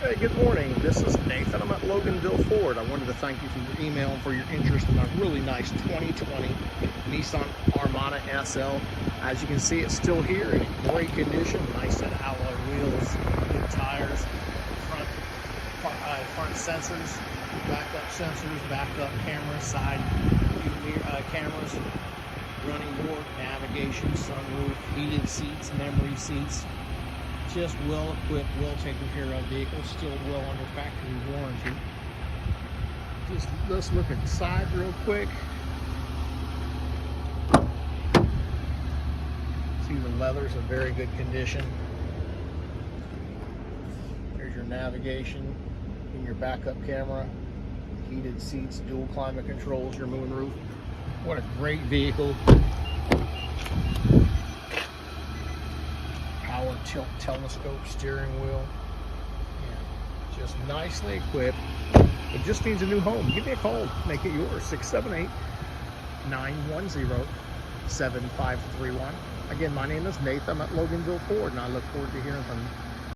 Hey, good morning. This is Nathan. I'm at Loganville Ford. I wanted to thank you for your email and for your interest in a really nice 2020 Nissan Armada SL. As you can see, it's still here in great condition. Nice set of alloy wheels, good tires, front sensors, backup sensors, backup cameras, side view cameras, running board, navigation, sunroof, heated seats, memory seats. Just well equipped, well taken care of vehicle, still well under factory warranty. Let's look at the side real quick. See, the leather's in very good condition. There's your navigation and your backup camera, heated seats, dual climate controls, your moonroof. What a great vehicle. Power tilt telescope steering wheel. Yeah, just nicely equipped. It just needs a new home. Give me a call. Make it yours. 678-910-7531. Again, my name is Nathan. I'm at Loganville Ford, and I look forward to hearing from you.